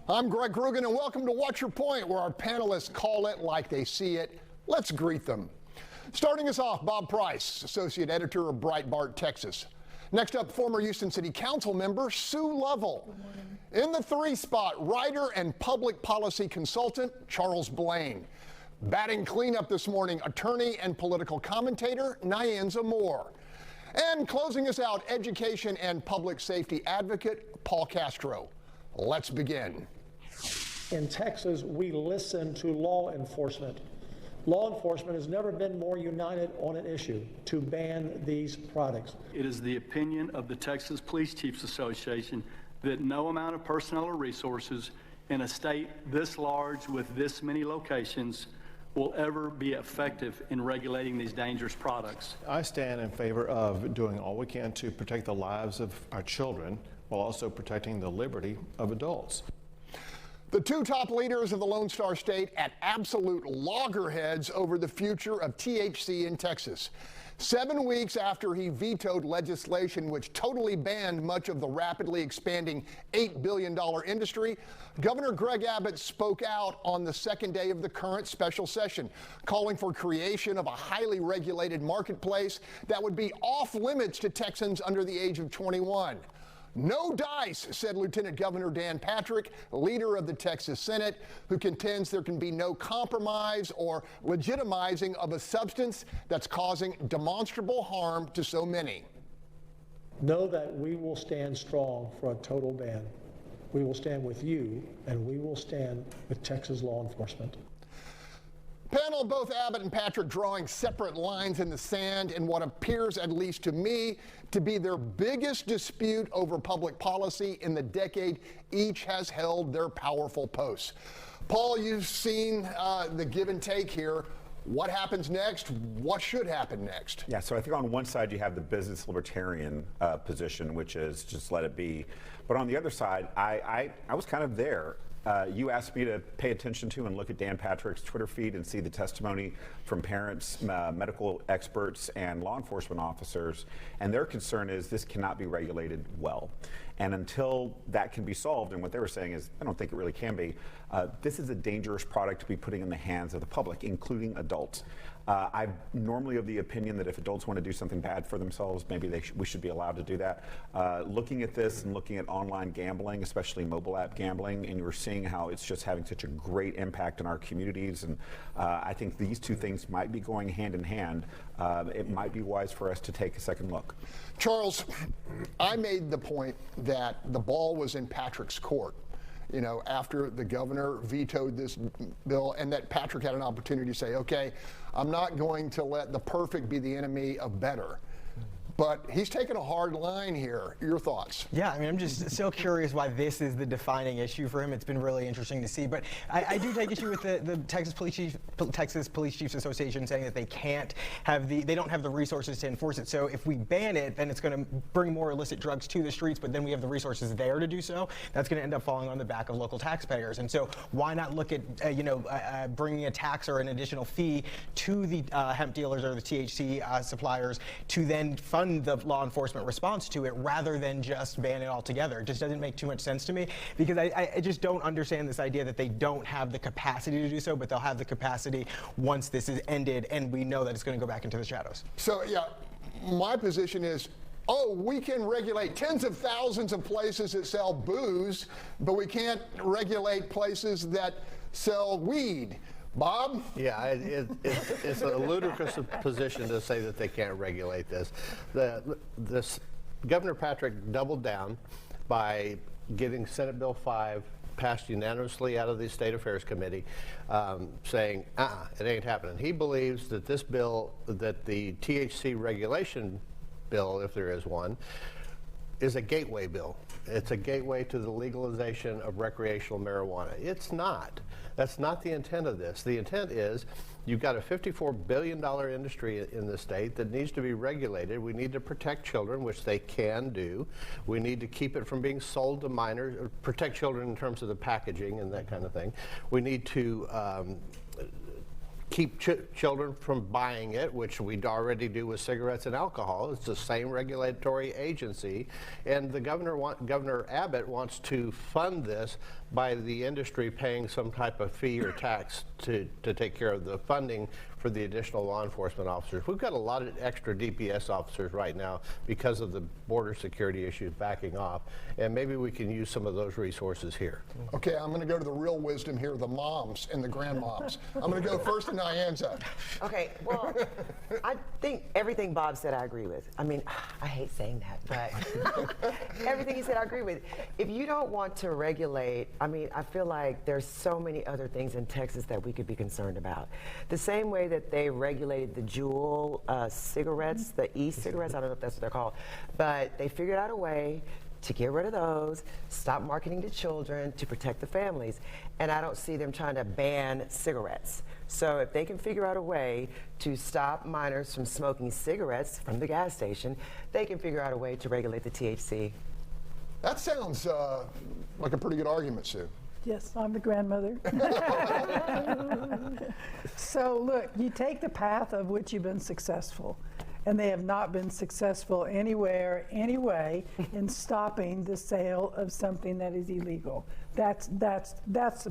I'm Greg Abbott, and welcome to What's Your Point, where our panelists call it like they see it. Let's greet them. Starting us off, Bob Price, Associate Editor of Breitbart, Texas. Next up, former Houston City Council member Sue Lovell. In the 3 spot, writer and public policy consultant Charles Blaine. Batting cleanup this morning, attorney and political commentator Nyanza Moore. And closing us out, education and public safety advocate Paul Castro. Let's begin. In Texas, we listen to law enforcement. Law enforcement has never been more united on an issue: to ban these products. It is the opinion of the Texas Police Chiefs Association that no amount of personnel or resources in a state this large with this many locations will ever be effective in regulating these dangerous products. I stand in favor of doing all we can to protect the lives of our children while also protecting the liberty of adults. The 2 top leaders of the Lone Star State at absolute loggerheads over the future of THC in Texas. 7 weeks after he vetoed legislation which totally banned much of the rapidly expanding $8 billion industry, Governor Greg Abbott spoke out on the second day of the current special session, calling for creation of a highly regulated marketplace that would be off limits to Texans under the age of 21. No dice, said Lieutenant Governor Dan Patrick, leader of the Texas Senate, who contends there can be no compromise or legitimizing of a substance that's causing demonstrable harm to so many. Know that we will stand strong for a total ban. We will stand with you, and we will stand with Texas law enforcement. Panel, both Abbott and Patrick drawing separate lines in the sand in what appears, at least to me, to be their biggest dispute over public policy in the decade each has held their powerful posts. Paul, you've seen the give and take here. What happens next? What should happen next? Yeah, so I think on one side you have the business libertarian position, which is just let it be. But on the other side, I was kind of there. You asked me to pay attention to and look at Dan Patrick's Twitter feed and see the testimony from parents, medical experts, and law enforcement officers. And their concern is this cannot be regulated well. And until that can be solved, and what they were saying is, I don't think it really can be, this is a dangerous product to be putting in the hands of the public, including adults. I'm normally of the opinion that if adults want to do something bad for themselves, maybe we should be allowed to do that. Looking at this and looking at online gambling, especially mobile app gambling, and you're seeing how it's just having such a great impact in our communities, and I think these 2 things might be going hand in hand. It might be wise for us to take a second look. Charles, I made the point that the ball was in Patrick's court, you know, after the governor vetoed this bill, and that Patrick had an opportunity to say, okay, I'm not going to let the perfect be the enemy of better. But he's taken a hard line here. Your thoughts? Yeah, I mean, I'm just so curious why this is the defining issue for him. It's been really interesting to see. But I do take issue with the Texas Police Chiefs Association saying that they don't have the resources to enforce it. So if we ban it, then it's going to bring more illicit drugs to the streets, but then we have the resources there to do so. That's going to end up falling on the back of local taxpayers. And so why not look at bringing a tax or an additional fee to the hemp dealers or the THC suppliers to then fund the law enforcement response to it rather than just ban it altogether. It just doesn't make too much sense to me, because I just don't understand this idea that they don't have the capacity to do so, but they'll have the capacity once this is ended and we know that it's going to go back into the shadows. So, yeah, my position is, we can regulate tens of thousands of places that sell booze, but we can't regulate places that sell weed. Bob? Yeah, it's a ludicrous position to say that they can't regulate this. This Governor Patrick doubled down by getting Senate Bill 5 passed unanimously out of the State Affairs Committee, saying, it ain't happening. He believes that this bill, that the THC regulation bill, if there is one, is a gateway bill. It's a gateway to the legalization of recreational marijuana. It's not. That's not the intent of this. The intent is you've got a $54 billion industry in the state that needs to be regulated. We need to protect children, which they can do. We need to keep it from being sold to minors, or protect children in terms of the packaging and that kind of thing. We need to keep children from buying it, which we already do with cigarettes and alcohol. It's the same regulatory agency. And the Governor Abbott wants to fund this by the industry paying some type of fee or tax to take care of the funding for the additional law enforcement officers. We've got a lot of extra DPS officers right now because of the border security issues backing off, and maybe we can use some of those resources here. Okay, I'm going to go to the real wisdom here, the moms and the grandmoms. I'm going to go first to Nyanza. Okay, well, I think everything Bob said I agree with. I mean, I hate saying that, but everything he said I agree with. If you don't want to regulate, I mean, I feel like there's so many other things in Texas that we could be concerned about. The same way that they regulated the Juul cigarettes, the e-cigarettes, I don't know if that's what they're called, but they figured out a way to get rid of those, stop marketing to children, to protect the families. And I don't see them trying to ban cigarettes. So if they can figure out a way to stop minors from smoking cigarettes from the gas station, they can figure out a way to regulate the THC. That sounds like a pretty good argument, Sue. Yes, I'm the grandmother. So look, you take the path of which you've been successful, and they have not been successful anywhere, anyway, in stopping the sale of something that is illegal. That's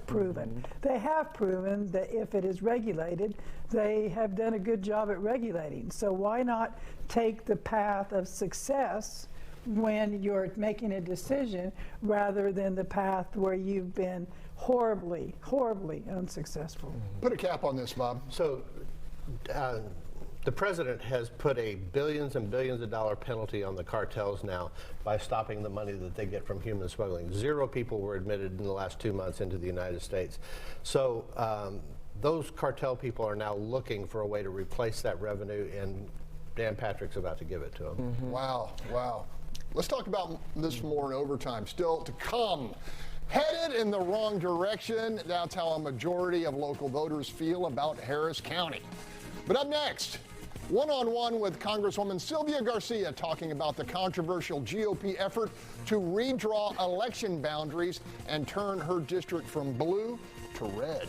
proven. They have proven that if it is regulated, they have done a good job at regulating. So why not take the path of success when you're making a decision rather than the path where you've been horribly, horribly unsuccessful? Put a cap on this, Bob. So the president has put a billions and billions of dollar penalty on the cartels now by stopping the money that they get from human smuggling. 0 people were admitted in the last 2 months into the United States. So those cartel people are now looking for a way to replace that revenue, and Dan Patrick's about to give it to them. Mm-hmm. Wow, wow. Let's talk about this more in overtime. Still to come. Headed in the wrong direction. That's how a majority of local voters feel about Harris County. But up next, one-on-one with Congresswoman Sylvia Garcia talking about the controversial GOP effort to redraw election boundaries and turn her district from blue to red.